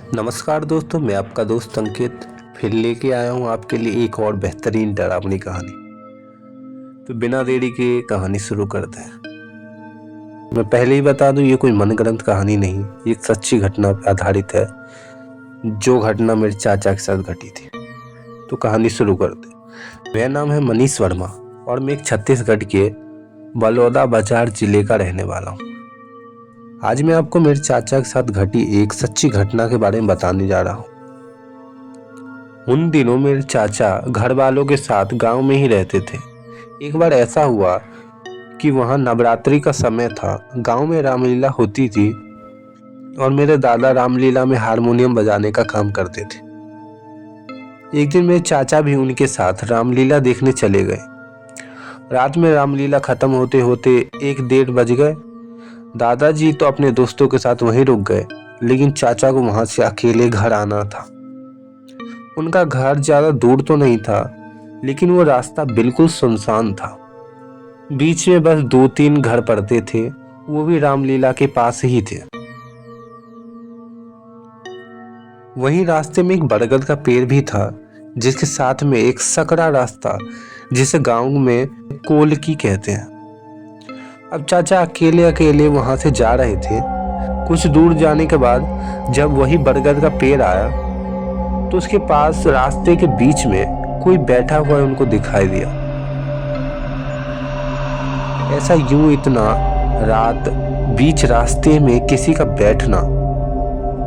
नमस्कार दोस्तों, मैं आपका दोस्त अंकित फिर लेके आया हूँ आपके लिए एक और बेहतरीन डरावनी कहानी। तो बिना देरी के कहानी शुरू करते हैं। मैं पहले ही बता दूं, ये कोई मनगढ़ंत कहानी नहीं, ये एक सच्ची घटना पर आधारित है, जो घटना मेरे चाचा के साथ घटी थी। तो कहानी शुरू करते हैं। मेरा नाम है मनीष वर्मा और मैं एक छत्तीसगढ़ के बलौदा बाजार जिले का रहने वाला हूँ। आज मैं आपको मेरे चाचा के साथ घटी एक सच्ची घटना के बारे में बताने जा रहा हूँ। उन दिनों मेरे चाचा घर वालों के साथ गांव में ही रहते थे। एक बार ऐसा हुआ कि वहां नवरात्रि का समय था। गांव में रामलीला होती थी और मेरे दादा रामलीला में हारमोनियम बजाने का काम करते थे। एक दिन मेरे चाचा भी उनके साथ रामलीला देखने चले गए। रात में रामलीला खत्म होते होते 1-1:30 बज गए। दादाजी तो अपने दोस्तों के साथ वहीं रुक गए, लेकिन चाचा को वहां से अकेले घर आना था। उनका घर ज्यादा दूर तो नहीं था, लेकिन वो रास्ता बिल्कुल सुनसान था। बीच में बस 2-3 घर पड़ते थे, वो भी रामलीला के पास ही थे। वहीं रास्ते में एक बरगद का पेड़ भी था, जिसके साथ में एक सकरा रास्ता, जिसे गांव में कोलकी कहते हैं। अब चाचा अकेले अकेले वहां से जा रहे थे। कुछ दूर जाने के बाद जब वही बरगद का पेड़ आया, तो उसके पास रास्ते के बीच में कोई बैठा हुआ उनको दिखाई दिया। ऐसा यूं इतना रात बीच रास्ते में किसी का बैठना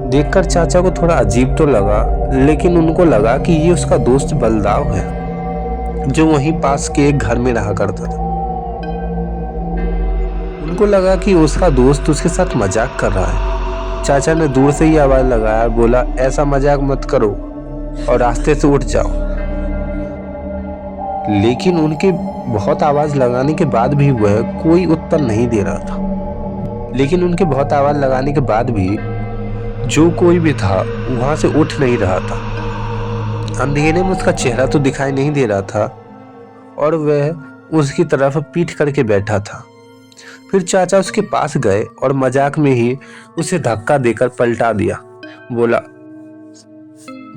देखकर चाचा को थोड़ा अजीब तो लगा, लेकिन उनको लगा कि ये उसका दोस्त बलदाव है, जो वहीं पास के एक घर में रहा करता था। उनको लगा कि उसका दोस्त उसके साथ मजाक कर रहा है। चाचा ने दूर से ही आवाज लगाया और बोला, ऐसा मजाक मत करो और रास्ते से उठ जाओ। लेकिन उनके बहुत आवाज लगाने के बाद भी वह कोई उत्तर नहीं दे रहा था। लेकिन उनके बहुत आवाज लगाने के बाद भी जो कोई भी था वहां से उठ नहीं रहा था। अंधेरे में उसका चेहरा तो दिखाई नहीं दे रहा था और वह उसकी तरफ पीठ करके बैठा था। फिर चाचा उसके पास गए और मजाक में ही उसे धक्का देकर पलटा दिया। बोला,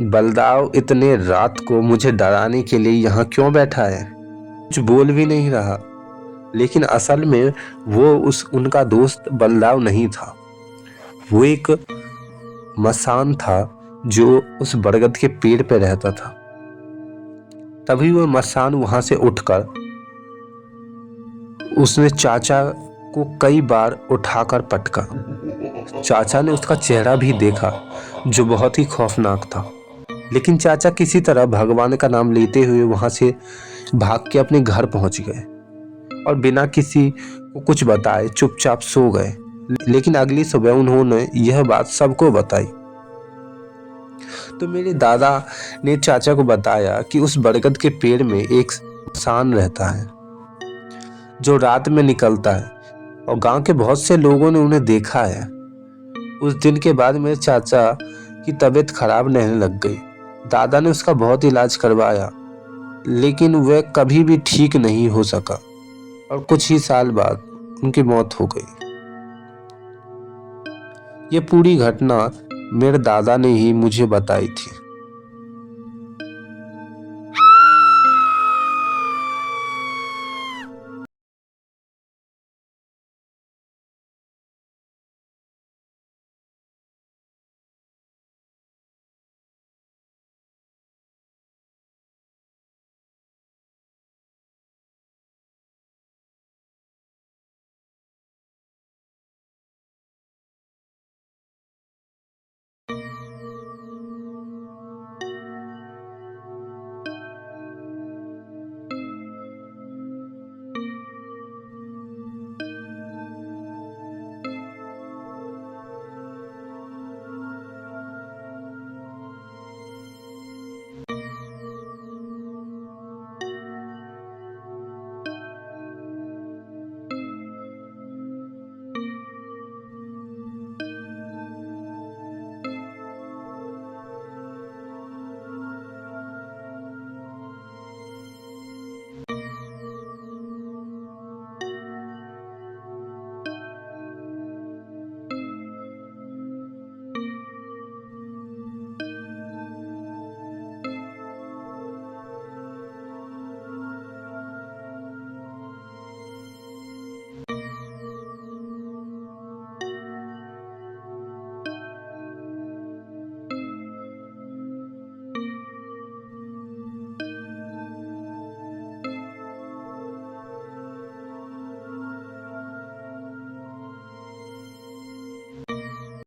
बलदाव इतने रात को मुझे डराने के लिए यहाँ क्यों बैठा है? कुछ बोल भी नहीं रहा, लेकिन असल में वो उनका दोस्त बलदाव नहीं था। वो एक मसान था जो उस बरगद के पेड़ पे रहता था। तभी वो मसान वहां से उठकर उसने चाचा को कई बार उठाकर पटका। चाचा ने उसका चेहरा भी देखा, जो बहुत ही खौफनाक था। लेकिन चाचा किसी तरह भगवान का नाम लेते हुए वहां से भाग के अपने घर पहुंच गए और बिना किसी को कुछ बताए चुपचाप सो गए। लेकिन अगली सुबह उन्होंने यह बात सबको बताई। तो मेरे दादा ने चाचा को बताया कि उस बरगद के पेड़ में एक इंसान रहता है, जो रात में निकलता है और गांव के बहुत से लोगों ने उन्हें देखा है। उस दिन के बाद मेरे चाचा की तबीयत खराब रहने लग गई। दादा ने उसका बहुत इलाज करवाया, लेकिन वह कभी भी ठीक नहीं हो सका और कुछ ही साल बाद उनकी मौत हो गई। ये पूरी घटना मेरे दादा ने ही मुझे बताई थी।